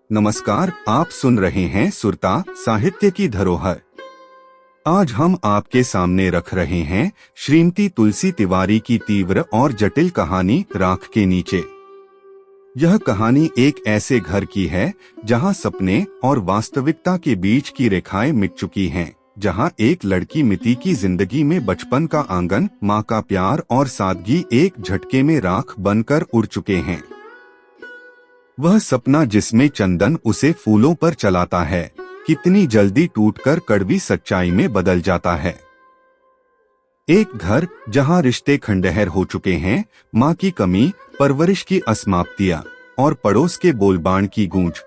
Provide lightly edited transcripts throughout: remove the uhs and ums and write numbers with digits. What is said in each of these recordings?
नमस्कार, आप सुन रहे हैं सुरता साहित्य की धरोहर। आज हम आपके सामने रख रहे हैं श्रीमती तुलसी तिवारी की तीव्र और जटिल कहानी राख के नीचे। यह कहानी एक ऐसे घर की है जहां सपने और वास्तविकता के बीच की रेखाएं मिट चुकी हैं, जहां एक लड़की मिति की जिंदगी में बचपन का आंगन, माँ का प्यार और सादगी एक झटके में राख बनकर उड़ चुके हैं। वह सपना जिसमें चंदन उसे फूलों पर चलाता है, कितनी जल्दी टूटकर कड़वी सच्चाई में बदल जाता है। एक घर जहां रिश्ते खंडहर हो चुके हैं, माँ की कमी, परवरिश की असमाप्तियां और पड़ोस के बोलबान की गूंज।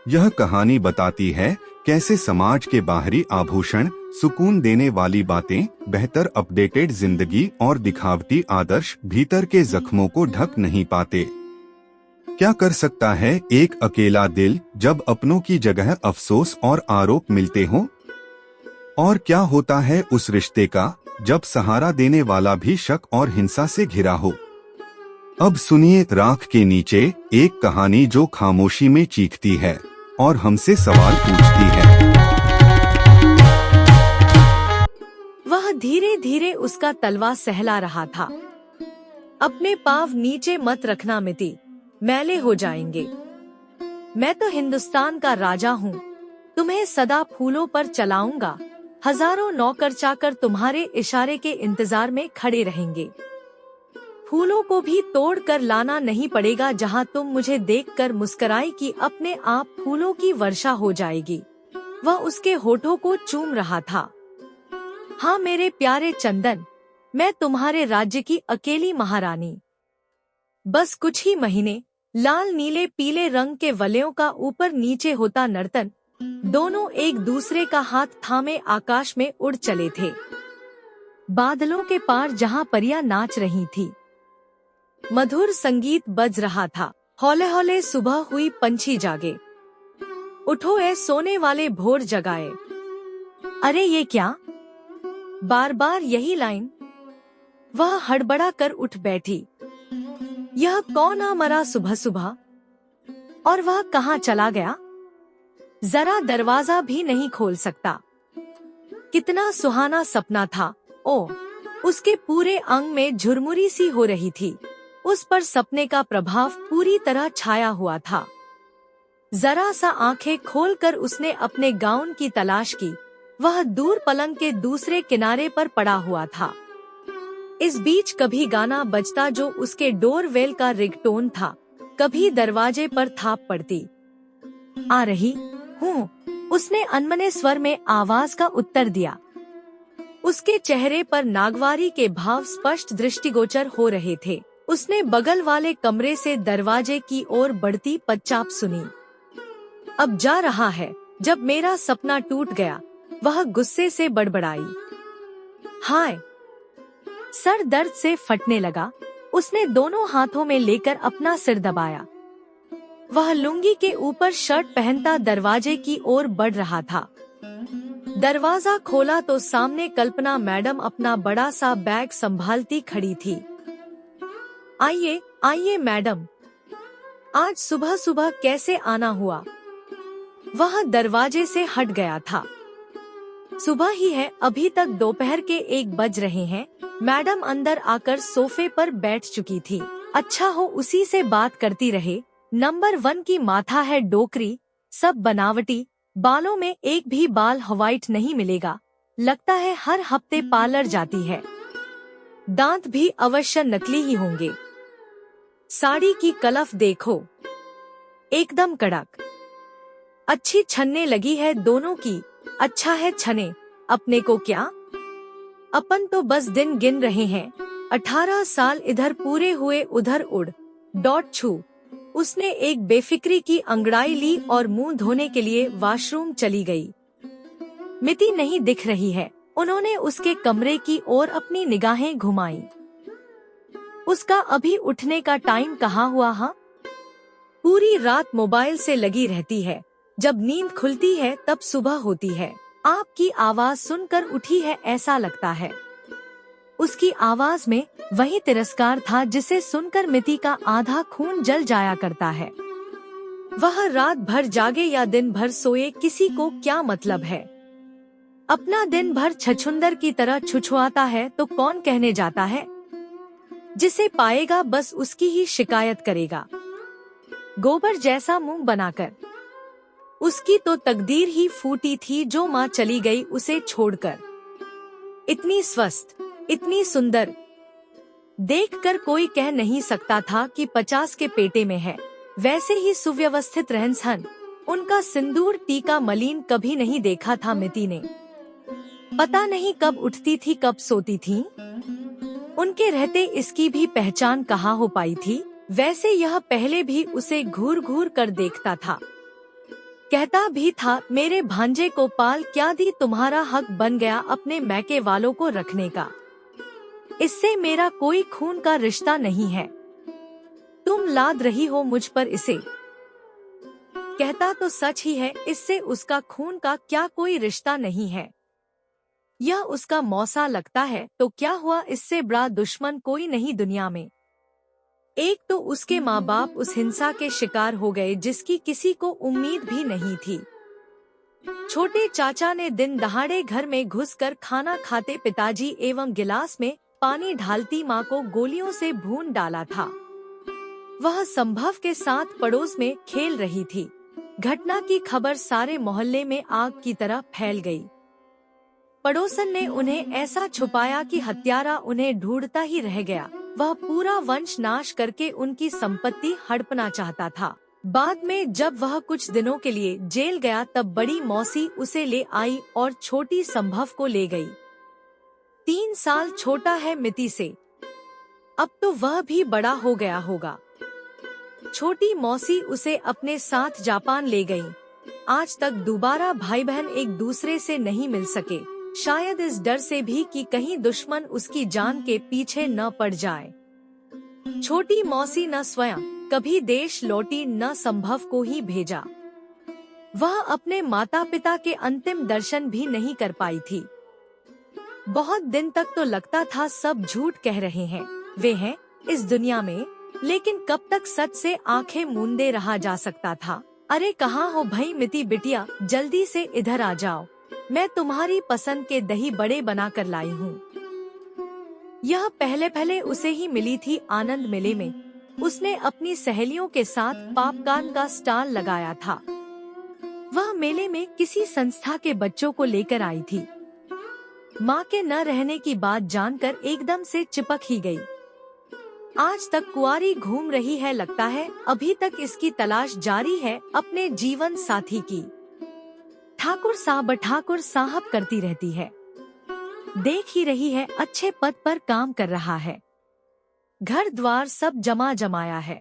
यह कहानी बताती है कैसे समाज के बाहरी आभूषण, सुकून देने वाली बातें, बेहतर अपडेटेड जिंदगी और दिखावटी आदर्श भीतर के जख्मों को ढक नहीं पाते। क्या कर सकता है एक अकेला दिल जब अपनों की जगह अफसोस और आरोप मिलते हों? और क्या होता है उस रिश्ते का जब सहारा देने वाला भी शक और हिंसा से घिरा हो? अब सुनिए राख के नीचे, एक कहानी जो खामोशी में चीखती है और हमसे सवाल पूछती है। वह धीरे धीरे उसका तलवा सहला रहा था। अपने पाँव नीचे मत रखना मिति, मैले हो जाएंगे। मैं तो हिंदुस्तान का राजा हूँ, तुम्हें सदा फूलों पर चलाऊंगा। हजारों नौकर चाकर तुम्हारे इशारे के इंतजार में खड़े रहेंगे। फूलों को भी तोड़ कर लाना नहीं पड़ेगा, जहाँ तुम मुझे देखकर मुस्कुराई कि अपने आप फूलों की वर्षा हो जाएगी। वह उसके होठों को चूम रहा था। हाँ मेरे प्यारे चंदन, मैं तुम्हारे राज्य की अकेली महारानी। बस कुछ ही महीने, लाल नीले पीले रंग के वलयों का ऊपर नीचे होता नर्तन, दोनों एक दूसरे का हाथ थामे आकाश में उड़ चले थे। बादलों के पार जहां परियां नाच रही थी, मधुर संगीत बज रहा था। हौले हौले सुबह हुई, पंछी जागे। उठो ए सोने वाले भोर जगाए। अरे ये क्या? बार बार यही लाइन। वह हड़बड़ा कर उठ बैठी। यह कौन आ मरा सुबह सुबह? और वह कहाँ चला गया? जरा दरवाजा भी नहीं खोल सकता। कितना सुहाना सपना था। ओ, उसके पूरे अंग में झुरमुरी सी हो रही थी। उस पर सपने का प्रभाव पूरी तरह छाया हुआ था। जरा सा आंखें खोलकर उसने अपने गाउन की तलाश की। वह दूर पलंग के दूसरे किनारे पर पड़ा हुआ था। इस बीच कभी गाना बजता जो उसके डोरवेल का रिंगटोन था, कभी दरवाजे पर थाप पड़ती। आ रही हूँ, उसने अनमने स्वर में आवाज का उत्तर दिया। उसके चेहरे पर नागवारी के भाव स्पष्ट दृष्टिगोचर हो रहे थे। उसने बगल वाले कमरे से दरवाजे की ओर बढ़ती पदचाप सुनी। अब जा रहा है जब मेरा सपना टूट गया, वह गुस्से से बड़बड़ाई। हाय, सर दर्द से फटने लगा। उसने दोनों हाथों में लेकर अपना सिर दबाया। वह लुंगी के ऊपर शर्ट पहनता दरवाजे की ओर बढ़ रहा था। दरवाजा खोला तो सामने कल्पना मैडम अपना बड़ा सा बैग संभालती खड़ी थी। आइए आइए मैडम, आज सुबह सुबह कैसे आना हुआ? वह दरवाजे से हट गया था। सुबह ही है, अभी तक दोपहर के 1 बज रहे हैं। मैडम अंदर आकर सोफे पर बैठ चुकी थी। अच्छा हो उसी से बात करती रहे। नंबर 1 की माथा है डोकरी, सब बनावटी, बालों में एक भी बाल व्हाइट नहीं मिलेगा। लगता है हर हफ्ते पार्लर जाती है। दांत भी अवश्य नकली ही होंगे। साड़ी की कलफ देखो, एकदम कड़क। अच्छी छनने लगी है दोनों की। अच्छा है छने, अपने को क्या? अपन तो बस दिन गिन रहे हैं। 18 साल इधर पूरे हुए, उधर उड़ डॉट छू। उसने एक बेफिक्री की अंगड़ाई ली और मुंह धोने के लिए वॉशरूम चली गई। मिति नहीं दिख रही है। उन्होंने उसके कमरे की ओर अपनी निगाहें घुमाई। उसका अभी उठने का टाइम कहाँ हुआ? हाँ, पूरी रात मोबाइल से लगी रहती है। जब नींद खुलती है तब सुबह होती है। आपकी आवाज सुनकर उठी है ऐसा लगता है। उसकी आवाज में वही तिरस्कार था जिसे सुनकर मिति का आधा खून जल जाया करता है। वह रात भर जागे या दिन भर सोए, किसी को क्या मतलब है। अपना दिन भर छछूंदर की तरह छुछुआता है तो कौन कहने जाता है। जिसे पाएगा बस उसकी ही शिकायत करेगा। गोबर जैसा मुंह बनाकर। उसकी तो तकदीर ही फूटी थी जो माँ चली गई उसे छोड़कर। इतनी स्वस्थ, इतनी सुंदर, देखकर कोई कह नहीं सकता था कि 50 के पेटे में है। वैसे ही सुव्यवस्थित रहन-सहन, उनका सिंदूर टीका मलिन कभी नहीं देखा था मिति ने। पता नहीं कब उठती थी कब सोती थी। उनके रहते इसकी भी पहचान कहाँ हो पाई थी। वैसे यह पहले भी उसे घूर घूर कर देखता था। कहता भी था, मेरे भांजे को पाल क्या दी, तुम्हारा हक बन गया अपने मैके वालों को रखने का। इससे मेरा कोई खून का रिश्ता नहीं है। तुम लाद रही हो मुझ पर इसे। कहता तो सच ही है, इससे उसका खून का क्या कोई रिश्ता नहीं है। यह उसका मौसा लगता है तो क्या हुआ, इससे बड़ा दुश्मन कोई नहीं दुनिया में। एक तो उसके माँ बाप उस हिंसा के शिकार हो गए जिसकी किसी को उम्मीद भी नहीं थी। छोटे चाचा ने दिन दहाड़े घर में घुसकर खाना खाते पिताजी एवं गिलास में पानी ढालती माँ को गोलियों से भून डाला था। वह संभव के साथ पड़ोस में खेल रही थी। घटना की खबर सारे मोहल्ले में आग की तरह फैल गई। पड़ोसन ने उन्हें ऐसा छुपाया कि हत्यारा उन्हें ढूंढता ही रह गया। वह पूरा वंश नाश करके उनकी संपत्ति हड़पना चाहता था। बाद में जब वह कुछ दिनों के लिए जेल गया तब बड़ी मौसी उसे ले आई और छोटी संभव को ले गई। 3 साल छोटा है मिति से। अब तो वह भी बड़ा हो गया होगा। छोटी मौसी उसे अपने साथ जापान ले गई। आज तक दोबारा भाई बहन एक दूसरे से नहीं मिल सके, शायद इस डर से भी कि कहीं दुश्मन उसकी जान के पीछे न पड़ जाए। छोटी मौसी न स्वयं कभी देश लौटी न संभव को ही भेजा। वह अपने माता पिता के अंतिम दर्शन भी नहीं कर पाई थी। बहुत दिन तक तो लगता था सब झूठ कह रहे हैं, वे हैं इस दुनिया में, लेकिन कब तक सच से आंखें मूंदे रहा जा सकता था। अरे कहाँ हो भई मिति बिटिया, जल्दी से इधर आ जाओ, मैं तुम्हारी पसंद के दही बड़े बना कर लाई हूँ। यह पहले पहले उसे ही मिली थी आनंद मेले में। उसने अपनी सहेलियों के साथ पापकान का स्टॉल लगाया था। वह मेले में किसी संस्था के बच्चों को लेकर आई थी। माँ के न रहने की बात जानकर एकदम से चिपक ही गई। आज तक कुंवारी घूम रही है लगता है, अभी तक इसकी तलाश जारी है अपने जीवन साथी की। ठाकुर साहब करती रहती है। देख ही रही है, अच्छे पद पर काम कर रहा है। घर द्वार सब जमाया है।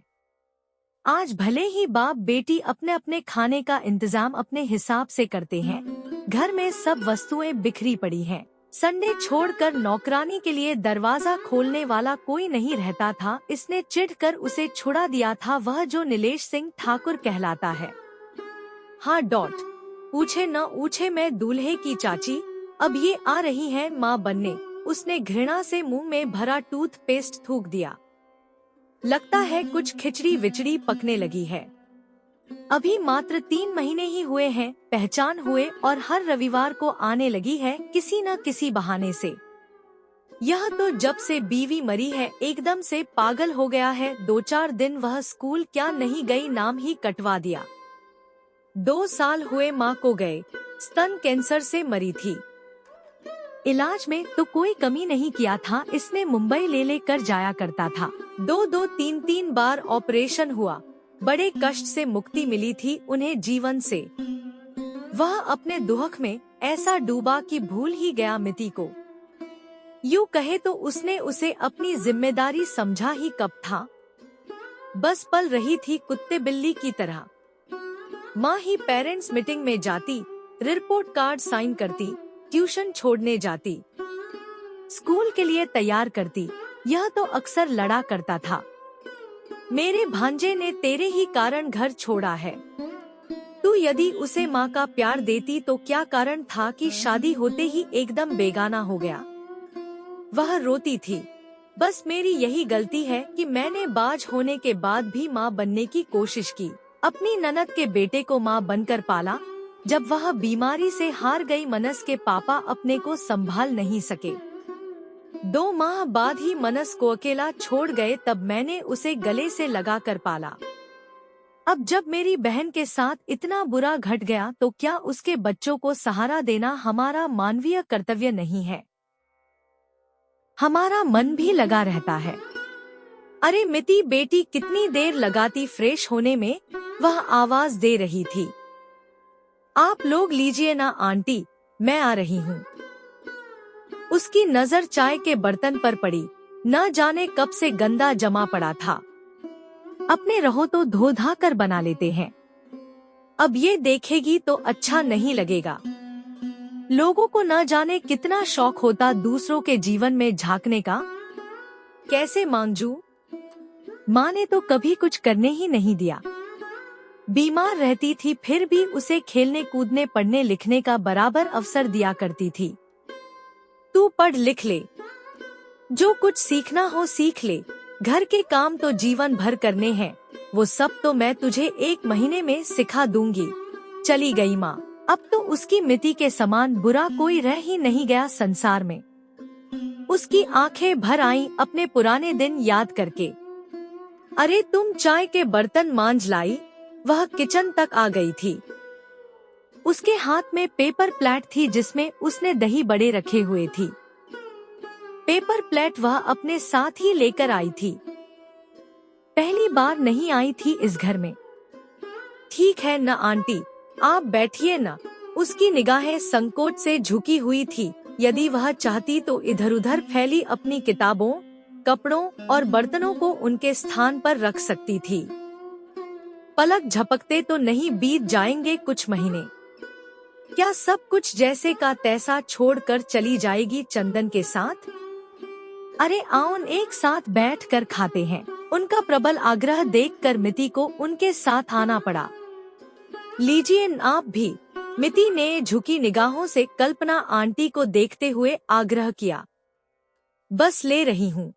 आज भले ही बाप बेटी अपने अपने खाने का इंतजाम अपने हिसाब से करते हैं। घर में सब वस्तुएं बिखरी पड़ी हैं। संडे छोड़कर नौकरानी के लिए दरवाजा खोलने वाला कोई नहीं रहता था। इसने चिढ़कर उसे छुड़ा दिया था, वह जो नीलेश सिंह ठाकुर कहलाता है। हाँ पूछे न पूछे, मैं दूल्हे की चाची, अब ये आ रही है माँ बनने। उसने घृणा से मुंह में भरा टूथपेस्ट थूक दिया। लगता है कुछ खिचड़ी विचड़ी पकने लगी है। अभी मात्र 3 महीने ही हुए हैं, पहचान हुए और हर रविवार को आने लगी है किसी न किसी बहाने से। यह तो जब से बीवी मरी है एकदम से पागल हो गया है। 2-4 दिन वह स्कूल क्या नहीं गई, नाम ही कटवा दिया। 2 साल हुए माँ को गए, स्तन कैंसर से मरी थी। इलाज में तो कोई कमी नहीं किया था, इसने मुंबई ले कर जाया करता था। 2-2, 3-3 बार ऑपरेशन हुआ। बड़े कष्ट से मुक्ति मिली थी उन्हें जीवन से। वह अपने दुख में ऐसा डूबा कि भूल ही गया मिति को। यूँ कहे तो उसने उसे अपनी जिम्मेदारी समझा ही कब था। बस पल रही थी कुत्ते बिल्ली की तरह। माँ ही पेरेंट्स मीटिंग में जाती, रिपोर्ट कार्ड साइन करती, ट्यूशन छोड़ने जाती, स्कूल के लिए तैयार करती। यह तो अक्सर लड़ा करता था, मेरे भांजे ने तेरे ही कारण घर छोड़ा है। तू यदि उसे माँ का प्यार देती तो क्या कारण था कि शादी होते ही एकदम बेगाना हो गया। वह रोती थी, बस मेरी यही गलती है कि मैंने बाज होने के बाद भी माँ बनने की कोशिश की। अपनी ननद के बेटे को माँ बनकर पाला। जब वह बीमारी से हार गई, मनस के पापा अपने को संभाल नहीं सके। 2 माह बाद ही मनस को अकेला छोड़ गए, तब मैंने उसे गले से लगा कर पाला। अब जब मेरी बहन के साथ इतना बुरा घट गया, तो क्या उसके बच्चों को सहारा देना हमारा मानवीय कर्तव्य नहीं है? हमारा मन भी लगा रहता है। अरे मिति बेटी कितनी देर लगाती फ्रेश होने में, वह आवाज दे रही थी। आप लोग लीजिए ना आंटी, मैं आ रही हूँ। उसकी नजर चाय के बर्तन पर पड़ी। न जाने कब से गंदा जमा पड़ा था। अपने रहो तो धो धा कर बना लेते हैं, अब ये देखेगी तो अच्छा नहीं लगेगा। लोगों को न जाने कितना शौक होता दूसरों के जीवन में झांकने का। कैसे मांगजू, माँ ने तो कभी कुछ करने ही नहीं दिया। बीमार रहती थी फिर भी उसे खेलने कूदने पढ़ने लिखने का बराबर अवसर दिया करती थी। तू पढ़ लिख ले, जो कुछ सीखना हो सीख ले, घर के काम तो जीवन भर करने हैं, वो सब तो मैं तुझे 1 महीने में सिखा दूंगी। चली गई माँ। अब तो उसकी मिति के समान बुरा कोई रह ही नहीं गया संसार में। उसकी आंखें भर आईं अपने पुराने दिन याद करके। अरे तुम चाय के बर्तन मांज लाई। वह किचन तक आ गई थी। उसके हाथ में पेपर प्लेट थी जिसमें उसने दही बड़े रखे हुए थी। पेपर प्लेट वह अपने साथ ही लेकर आई थी। पहली बार नहीं आई थी इस घर में। ठीक है न आंटी, आप बैठिए न। उसकी निगाहें संकोच से झुकी हुई थी। यदि वह चाहती तो इधर उधर फैली अपनी किताबों, कपड़ों और बर्तनों को उनके स्थान पर रख सकती थी। पलक झपकते तो नहीं बीत जाएंगे कुछ महीने। क्या सब कुछ जैसे का तैसा छोड़कर चली जाएगी चंदन के साथ? अरे आओ एक साथ बैठकर खाते हैं। उनका प्रबल आग्रह देखकर मिति को उनके साथ आना पड़ा। लीजिए आप भी। मिति ने झुकी निगाहों से कल्पना आंटी को देखते हुए आग्रह किया। बस ले रही हूँ।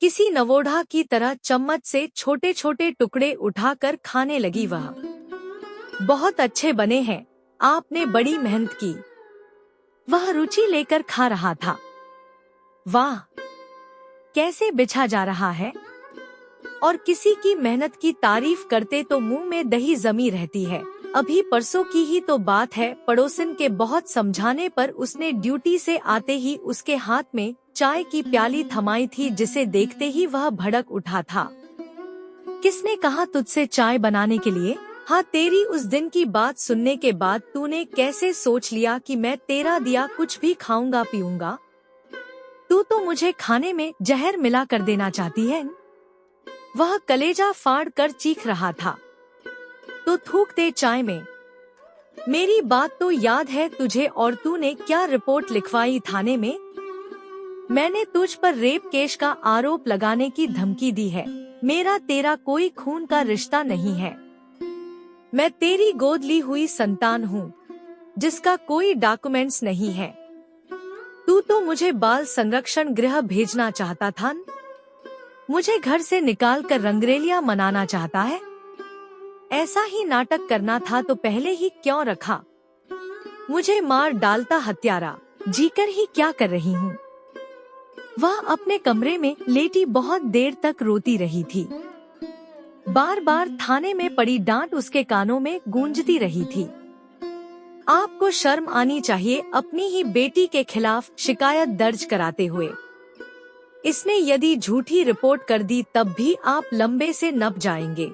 किसी नवोढ़ा की तरह चम्मच से छोटे छोटे टुकड़े उठाकर खाने लगी वह। बहुत अच्छे बने हैं, आपने बड़ी मेहनत की। वह रुचि लेकर खा रहा था। वाह, कैसे बिछा जा रहा है। और किसी की मेहनत की तारीफ करते तो मुंह में दही जमी रहती है। अभी परसों की ही तो बात है, पड़ोसिन के बहुत समझाने पर उसने ड्यूटी से आते ही उसके हाथ में चाय की प्याली थमाई थी, जिसे देखते ही वह भड़क उठा था। किसने कहा तुझसे चाय बनाने के लिए? हाँ, तेरी उस दिन की बात सुनने के बाद तूने कैसे सोच लिया कि मैं तेरा दिया कुछ भी खाऊंगा पीऊंगा? तू तो मुझे खाने में जहर मिला कर देना चाहती है। वह कलेजा फाड़ कर चीख रहा था। तो थूक दे चाय में। मेरी बात तो याद है तुझे, और तूने क्या रिपोर्ट लिखवाई थाने में? मैंने तुझ पर रेप केस का आरोप लगाने की धमकी दी है। मेरा तेरा कोई खून का रिश्ता नहीं है। मैं तेरी गोद ली हुई संतान हूँ, जिसका कोई डॉक्यूमेंट्स नहीं है। तू तो मुझे बाल संरक्षण गृह भेजना चाहता था, मुझे घर से निकालकर रंगरेलियां मनाना चाहता है। ऐसा ही नाटक करना था तो पहले ही क्यों रखा? मुझे मार डालता हत्यारा, जीकर ही क्या कर रही हूँ। वह अपने कमरे में लेटी बहुत देर तक रोती रही थी। बार बार थाने में पड़ी डांट उसके कानों में गूंजती रही थी। आपको शर्म आनी चाहिए अपनी ही बेटी के खिलाफ शिकायत दर्ज कराते हुए। इसने यदि झूठी रिपोर्ट कर दी तब भी आप लंबे से नप जाएंगे।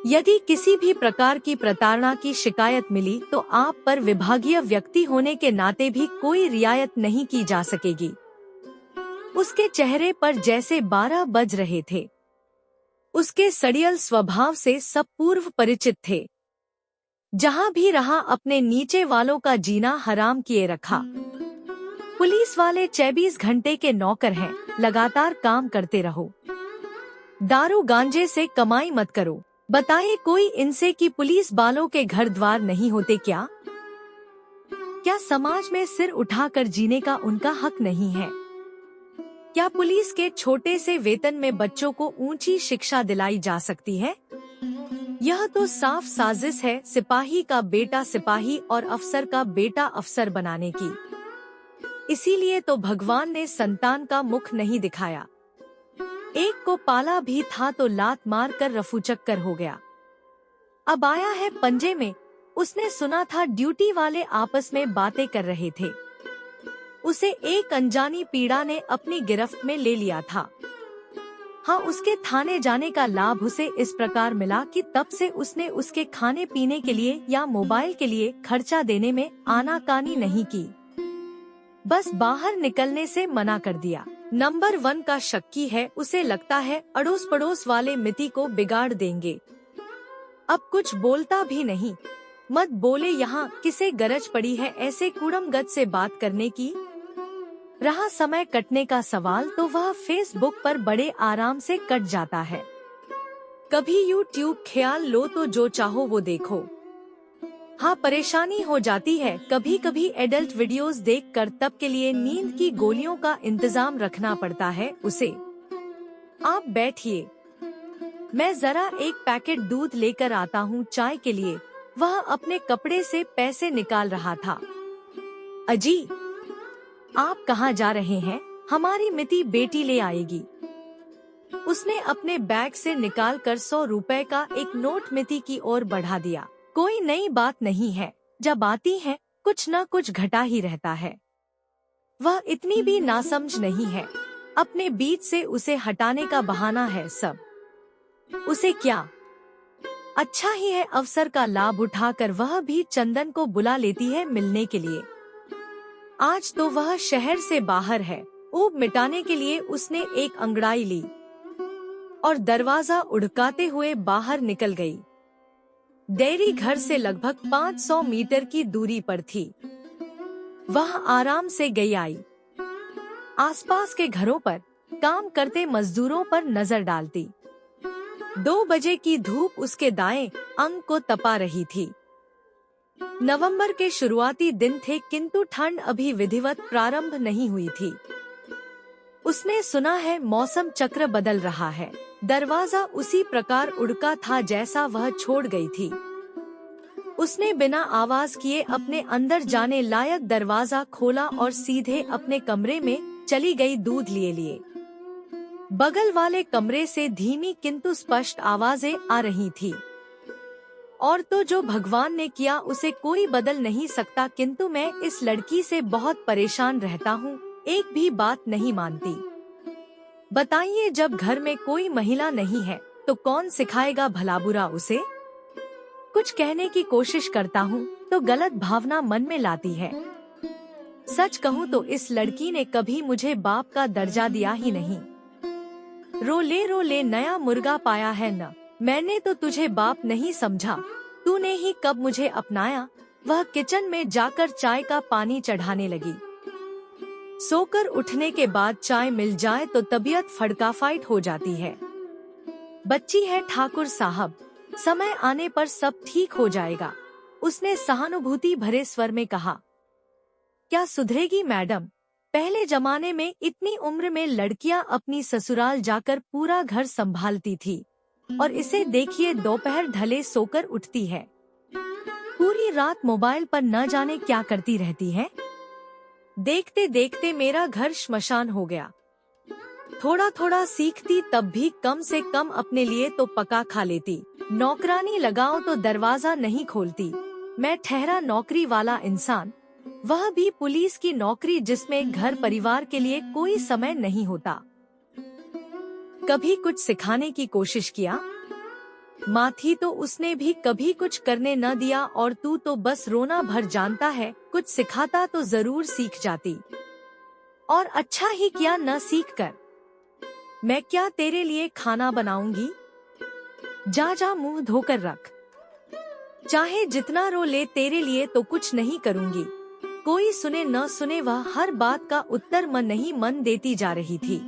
यदि किसी भी प्रकार की प्रताड़ना की शिकायत मिली तो आप पर विभागीय व्यक्ति होने के नाते भी कोई रियायत नहीं की जा सकेगी। उसके चेहरे पर जैसे 12 बज रहे थे। उसके सड़ियल स्वभाव से सब पूर्व परिचित थे। जहाँ भी रहा अपने नीचे वालों का जीना हराम किए रखा। पुलिस वाले 24 घंटे के नौकर हैं, लगातार काम करते रहो। दारू गांजे से कमाई मत करो। बताए कोई इनसे कि पुलिस वालों के घर द्वार नहीं होते क्या? क्या समाज में सिर उठाकर जीने का उनका हक नहीं है? क्या पुलिस के छोटे से वेतन में बच्चों को ऊंची शिक्षा दिलाई जा सकती है? यह तो साफ साजिश है सिपाही का बेटा सिपाही और अफसर का बेटा अफसर बनाने की। इसीलिए तो भगवान ने संतान का मुख नहीं दिखाया। एक को पाला भी था तो लात मार कर रफूचक्कर हो गया। अब आया है पंजे में। उसने सुना था ड्यूटी वाले आपस में बातें कर रहे थे। उसे एक अनजानी पीड़ा ने अपनी गिरफ्त में ले लिया था। हाँ, उसके थाने जाने का लाभ उसे इस प्रकार मिला कि तब से उसने उसके खाने पीने के लिए या मोबाइल के लिए खर्चा देने में आनाकानी नहीं की, बस बाहर निकलने से मना कर दिया। नंबर 1 का शक्की है। उसे लगता है अड़ोस पड़ोस वाले मिति को बिगाड़ देंगे। अब कुछ बोलता भी नहीं। मत बोले, यहाँ किसे गरज पड़ी है ऐसे कूड़मगत से बात करने की। रहा समय कटने का सवाल तो वह फेसबुक पर बड़े आराम से कट जाता है। कभी यूट्यूब ख्याल लो तो जो चाहो वो देखो। हाँ, परेशानी हो जाती है कभी कभी एडल्ट वीडियोस देखकर। तब के लिए नींद की गोलियों का इंतजाम रखना पड़ता है उसे। आप बैठिए, मैं जरा एक पैकेट दूध लेकर आता हूँ चाय के लिए। वह अपने कपड़े से पैसे निकाल रहा था। अजी, आप कहाँ जा रहे हैं? हमारी मिति बेटी ले आएगी। उसने अपने बैग से निकालकर 100 रुपए का एक नोट मिति की ओर बढ़ा दिया। कोई नई बात नहीं है, जब आती है कुछ न कुछ घटा ही रहता है। वह इतनी भी नासमझ नहीं है। अपने बीच से उसे हटाने का बहाना है सब। उसे क्या अच्छा ही है, अवसर का लाभ उठाकर वह भी चंदन को बुला लेती है मिलने के लिए। आज तो वह शहर से बाहर है। ऊब मिटाने के लिए उसने एक अंगड़ाई ली और दरवाजा उड़काते हुए बाहर निकल गई। डेयरी घर से लगभग 500 मीटर की दूरी पर थी। वह आराम से गई आई। आसपास के घरों पर काम करते मजदूरों पर नजर डालती। 2 बजे की धूप उसके दाएं अंग को तपा रही थी। नवंबर के शुरुआती दिन थे, किंतु ठंड अभी विधिवत प्रारंभ नहीं हुई थी। उसने सुना है मौसम चक्र बदल रहा है। दरवाजा उसी प्रकार उड़का था जैसा वह छोड़ गई थी। उसने बिना आवाज किए अपने अंदर जाने लायक दरवाजा खोला और सीधे अपने कमरे में चली गई दूध लिए। बगल वाले कमरे से धीमी किंतु स्पष्ट आवाजें आ रही थी। और तो जो भगवान ने किया उसे कोई बदल नहीं सकता, किंतु मैं इस लड़की से बहुत परेशान रहता हूँ, एक भी बात नहीं मानती। बताइए, जब घर में कोई महिला नहीं है तो कौन सिखाएगा भला बुरा उसे? कुछ कहने की कोशिश करता हूँ तो गलत भावना मन में लाती है। सच कहूँ तो इस लड़की ने कभी मुझे बाप का दर्जा दिया ही नहीं। रो ले नया मुर्गा पाया है न। मैंने तो तुझे बाप नहीं समझा, तूने ही कब मुझे अपनाया। वह किचन में जाकर चाय का पानी चढ़ाने लगी। सोकर उठने के बाद चाय मिल जाए तो तबीयत फड़काफाइट हो जाती है। बच्ची है ठाकुर साहब, समय आने पर सब ठीक हो जाएगा, उसने सहानुभूति भरे स्वर में कहा। क्या सुधरेगी मैडम? पहले जमाने में इतनी उम्र में लड़कियां अपनी ससुराल जाकर पूरा घर संभालती थी, और इसे देखिए दोपहर ढले सोकर उठती है। पूरी रात मोबाइल पर न जाने क्या करती रहती है। देखते देखते मेरा घर श्मशान हो गया। थोड़ा थोड़ा सीखती तब भी कम से कम अपने लिए तो पका खा लेती। नौकरानी लगाओ तो दरवाजा नहीं खोलती। मैं ठहरा नौकरी वाला इंसान, वह भी पुलिस की नौकरी जिसमें घर परिवार के लिए कोई समय नहीं होता। कभी कुछ सिखाने की कोशिश किया? माँ थी तो उसने भी कभी कुछ करने न दिया, और तू तो बस रोना भर जानता है। कुछ सिखाता तो जरूर सीख जाती, और अच्छा ही किया न सीख कर। मैं क्या तेरे लिए खाना बनाऊंगी? जा जा मुंह धोकर रख। चाहे जितना रो ले, तेरे लिए तो कुछ नहीं करूंगी। कोई सुने न सुने, वह हर बात का उत्तर मन नहीं मन देती जा रही थी।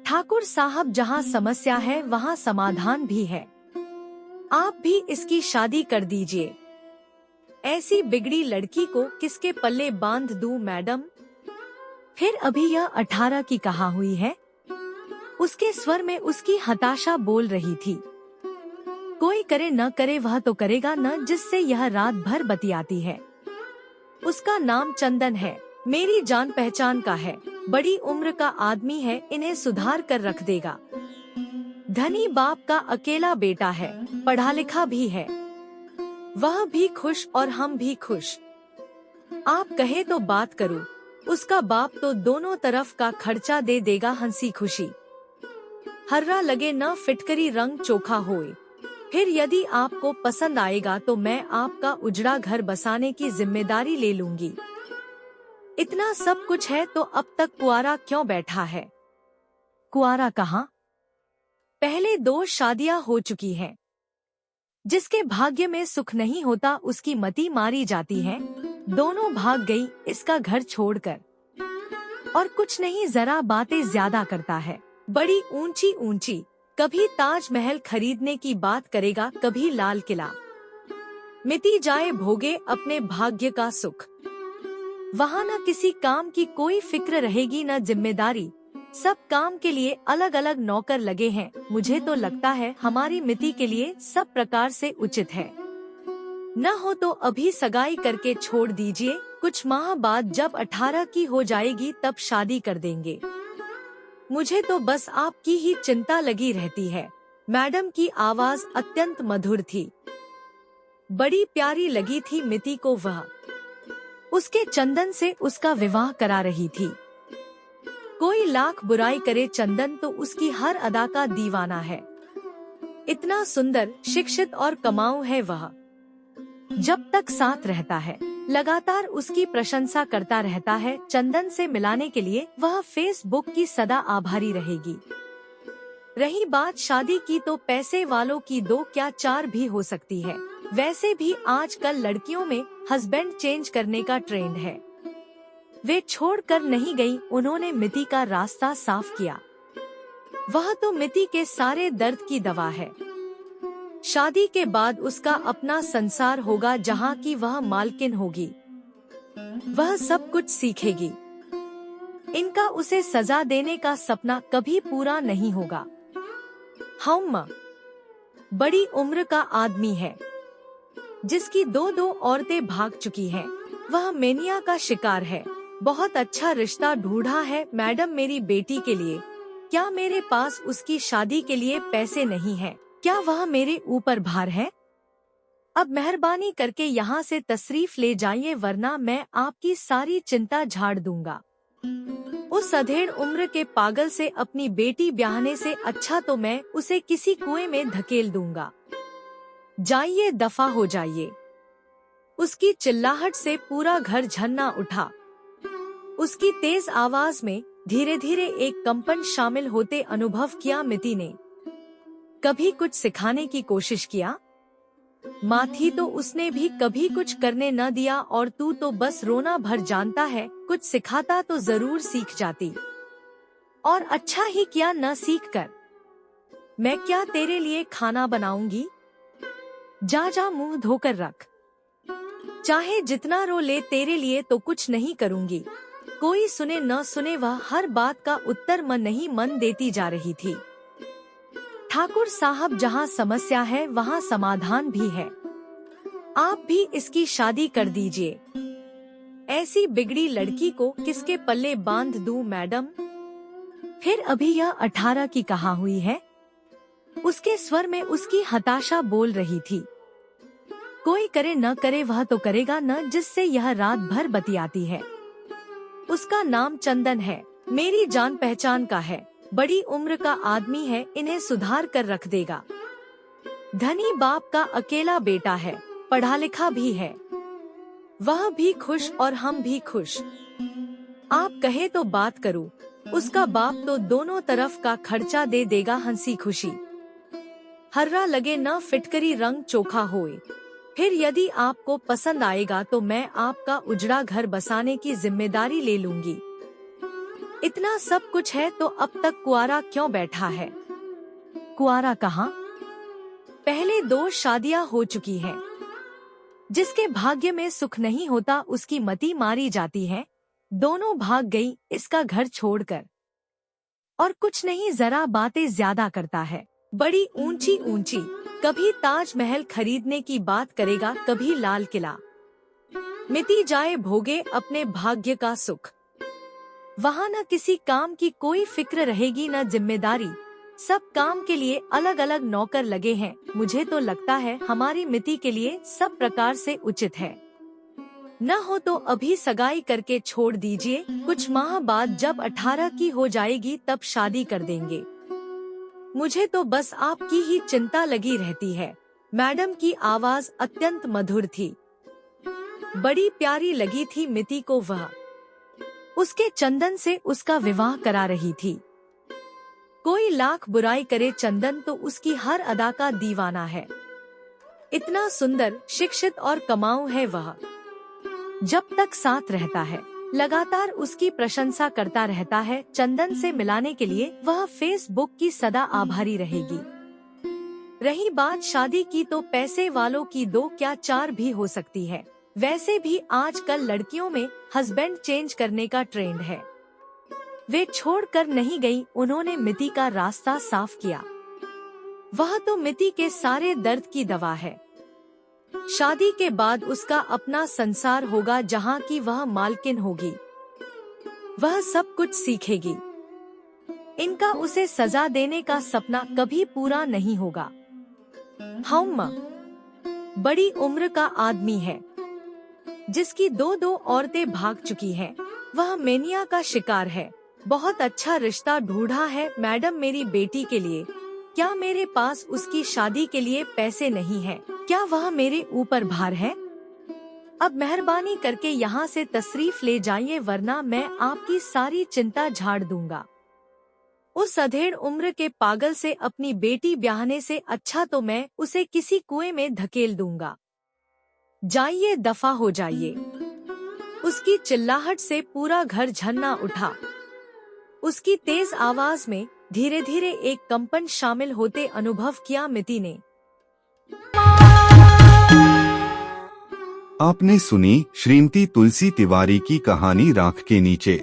ठाकुर साहब, जहाँ समस्या है वहाँ समाधान भी है। आप भी इसकी शादी कर दीजिए। ऐसी बिगड़ी लड़की को किसके पल्ले बांध दूं मैडम? फिर अभी यह 18 की कहा हुई है। उसके स्वर में उसकी हताशा बोल रही थी। कोई करे न करे वह तो करेगा न, जिससे यह रात भर बतियाती है। उसका नाम चंदन है, मेरी जान पहचान का है, बड़ी उम्र का आदमी है, इन्हें सुधार कर रख देगा। धनी बाप का अकेला बेटा है, पढ़ा लिखा भी है, वह भी खुश और हम भी खुश। आप कहे तो बात करूं, उसका बाप तो दोनों तरफ का खर्चा दे देगा हंसी खुशी। हर्रा लगे न फिटकरी रंग चोखा होए। फिर यदि आपको पसंद आएगा तो मैं आपका उजड़ा घर बसाने की जिम्मेदारी ले लूंगी। इतना सब कुछ है तो अब तक कुआरा क्यों बैठा है? कुआरा कहाँ? पहले 2 शादियां हो चुकी हैं। जिसके भाग्य में सुख नहीं होता उसकी मति मारी जाती है। दोनों भाग गई इसका घर छोड़कर। और कुछ नहीं, जरा बातें ज्यादा करता है, बड़ी ऊंची ऊंची। कभी ताजमहल खरीदने की बात करेगा, कभी लाल किला। मिटी जाए भोगे अपने भाग्य का सुख। वहाँ न किसी काम की कोई फिक्र रहेगी न जिम्मेदारी। सब काम के लिए अलग अलग नौकर लगे हैं। मुझे तो लगता है हमारी मिति के लिए सब प्रकार से उचित है। न हो तो अभी सगाई करके छोड़ दीजिए, कुछ माह बाद जब 18 की हो जाएगी तब शादी कर देंगे। मुझे तो बस आपकी ही चिंता लगी रहती है। मैडम की आवाज अत्यंत मधुर थी, बड़ी प्यारी लगी थी मिति को। वह उसके चंदन से उसका विवाह करा रही थी। कोई लाख बुराई करे, चंदन तो उसकी हर अदा का दीवाना है। इतना सुंदर, शिक्षित और कमाऊ है वह। जब तक साथ रहता है लगातार उसकी प्रशंसा करता रहता है। चंदन से मिलाने के लिए वह फेसबुक की सदा आभारी रहेगी। रही बात शादी की तो पैसे वालों की 2 क्या 4 भी हो सकती है। वैसे भी आजकल लड़कियों में हस्बैंड चेंज करने का ट्रेंड है। वे छोड़कर नहीं गई, उन्होंने मिति का रास्ता साफ किया। वह तो मिति के सारे दर्द की दवा है। शादी के बाद उसका अपना संसार होगा जहाँ की वह मालकिन होगी। वह सब कुछ सीखेगी। इनका उसे सजा देने का सपना कभी पूरा नहीं होगा। हम बड़ी उम्र का आदमी है, जिसकी 2 औरतें भाग चुकी हैं। वह मेनिया का शिकार है। बहुत अच्छा रिश्ता ढूंढा है मैडम मेरी बेटी के लिए। क्या मेरे पास उसकी शादी के लिए पैसे नहीं हैं? क्या वह मेरे ऊपर भार है? अब मेहरबानी करके यहाँ से तशरीफ ले जाइए, वरना मैं आपकी सारी चिंता झाड़ दूंगा। उस अधेड़ उम्र के पागल से अपनी बेटी ब्याहने से अच्छा तो मैं उसे किसी कुएं में धकेल दूंगा। जाइए, दफा हो जाइए। उसकी चिल्लाहट से पूरा घर झन्ना उठा। उसकी तेज आवाज में धीरे धीरे एक कंपन शामिल होते अनुभव किया मिति ने। कभी कुछ सिखाने की कोशिश किया? माँ थी तो उसने भी कभी कुछ करने न दिया, और तू तो बस रोना भर जानता है। कुछ सिखाता तो जरूर सीख जाती, और अच्छा ही किया न सीख कर। मैं क्या तेरे लिए खाना बनाऊंगी? जा जा मुंह धोकर रख। चाहे जितना रो ले, तेरे लिए तो कुछ नहीं करूंगी। कोई सुने न सुने, वह हर बात का उत्तर मन नहीं मन देती जा रही थी। ठाकुर साहब, जहाँ समस्या है वहाँ समाधान भी है। आप भी इसकी शादी कर दीजिए। ऐसी बिगड़ी लड़की को किसके पल्ले बांध दूं मैडम? फिर अभी यह 18 की कहाँ हुई है? उसके स्वर में उसकी हताशा बोल रही थी। कोई करे न करे वह तो करेगा न, जिससे यह रात भर बतियाती है। उसका नाम चंदन है, मेरी जान पहचान का है, बड़ी उम्र का आदमी है, इन्हें सुधार कर रख देगा। धनी बाप का अकेला बेटा है, पढ़ा लिखा भी है, वह भी खुश और हम भी खुश। आप कहे तो बात करूं, उसका बाप तो दोनों तरफ का खर्चा दे देगा हंसी खुशी। हर्रा लगे न फिटकरी रंग चोखा होए। फिर यदि आपको पसंद आएगा तो मैं आपका उजड़ा घर बसाने की जिम्मेदारी ले लूंगी। इतना सब कुछ है तो अब तक कुआरा क्यों बैठा है? कुआरा कहाँ? पहले 2 शादियां हो चुकी हैं। जिसके भाग्य में सुख नहीं होता उसकी मति मारी जाती है। दोनों भाग गई इसका घर छोड़कर। और कुछ नहीं, जरा बातें ज्यादा करता है, बड़ी ऊंची ऊंची। कभी ताजमहल खरीदने की बात करेगा, कभी लाल किला। मिति जाए भोगे अपने भाग्य का सुख। वहाँ न किसी काम की कोई फिक्र रहेगी, न जिम्मेदारी। सब काम के लिए अलग अलग नौकर लगे हैं। मुझे तो लगता है हमारी मिति के लिए सब प्रकार से उचित है। न हो तो अभी सगाई करके छोड़ दीजिए, कुछ माह बाद जब 18 की हो जाएगी तब शादी कर देंगे। मुझे तो बस आपकी ही चिंता लगी रहती है। मैडम की आवाज अत्यंत मधुर थी। बड़ी प्यारी लगी थी मिति को वह। उसके चंदन से उसका विवाह करा रही थी। कोई लाख बुराई करे, चंदन तो उसकी हर अदा का दीवाना है। इतना सुंदर, शिक्षित और कमाऊ है वह। जब तक साथ रहता है लगातार उसकी प्रशंसा करता रहता है। चंदन से मिलाने के लिए वह फेसबुक की सदा आभारी रहेगी। रही बात शादी की, तो पैसे वालों की 2 क्या 4 भी हो सकती है। वैसे भी आजकल लड़कियों में हस्बैंड चेंज करने का ट्रेंड है। वे छोड़कर नहीं गई, उन्होंने मिति का रास्ता साफ किया। वह तो मिति के सारे दर्द की दवा है। शादी के बाद उसका अपना संसार होगा, जहाँ की वह मालकिन होगी। वह सब कुछ सीखेगी। इनका उसे सजा देने का सपना कभी पूरा नहीं होगा। हम बड़ी उम्र का आदमी है, जिसकी 2 औरतें भाग चुकी हैं। वह मेनिया का शिकार है। बहुत अच्छा रिश्ता ढूंढा है मैडम मेरी बेटी के लिए। क्या मेरे पास उसकी शादी के लिए पैसे नहीं हैं? क्या वह मेरे ऊपर भार है? अब मेहरबानी करके यहाँ से तशरीफ ले जाइए, वरना मैं आपकी सारी चिंता झाड़ दूंगा। उस अधेड़ उम्र के पागल से अपनी बेटी ब्याहने से अच्छा तो मैं उसे किसी कुएं में धकेल दूंगा। जाइए, दफा हो जाइए। उसकी चिल्लाहट से पूरा घर झन्ना उठा। उसकी तेज आवाज में धीरे धीरे एक कंपन शामिल होते अनुभव किया मिति ने। आपने सुनी श्रीमती तुलसी तिवारी की कहानी राख के नीचे।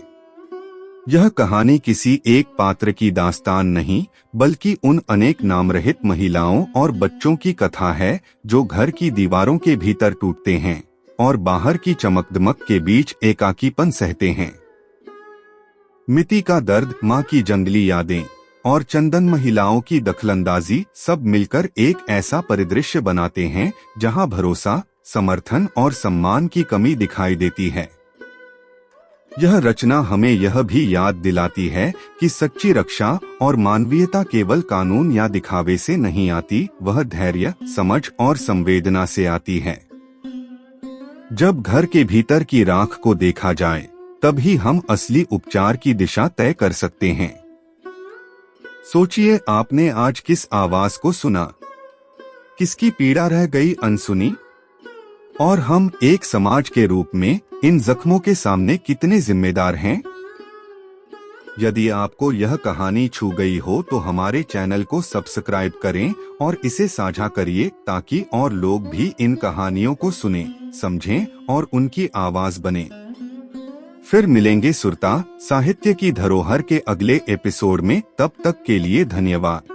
यह कहानी किसी एक पात्र की दास्तान नहीं, बल्कि उन अनेक नामरहित महिलाओं और बच्चों की कथा है जो घर की दीवारों के भीतर टूटते हैं और बाहर की चमकदमक के बीच एकाकीपन सहते हैं। मिति का दर्द, माँ की जंगली यादें और चंदन महिलाओं की दखलंदाजी सब मिलकर एक ऐसा परिदृश्य बनाते हैं जहां भरोसा, समर्थन और सम्मान की कमी दिखाई देती है। यह रचना हमें यह भी याद दिलाती है कि सच्ची रक्षा और मानवीयता केवल कानून या दिखावे से नहीं आती, वह धैर्य, समझ और संवेदना से आती है। जब घर के भीतर की राख को देखा जाए, तभी हम असली उपचार की दिशा तय कर सकते हैं। सोचिए, आपने आज किस आवाज को सुना? किसकी पीड़ा रह गई अनसुनी? और हम एक समाज के रूप में इन जख्मों के सामने कितने जिम्मेदार हैं? यदि आपको यह कहानी छू गई हो तो हमारे चैनल को सब्सक्राइब करें और इसे साझा करिए, ताकि और लोग भी इन कहानियों को सुनें, समझें और उनकी आवाज बने। फिर मिलेंगे सुरता साहित्य की धरोहर के अगले एपिसोड में। तब तक के लिए धन्यवाद।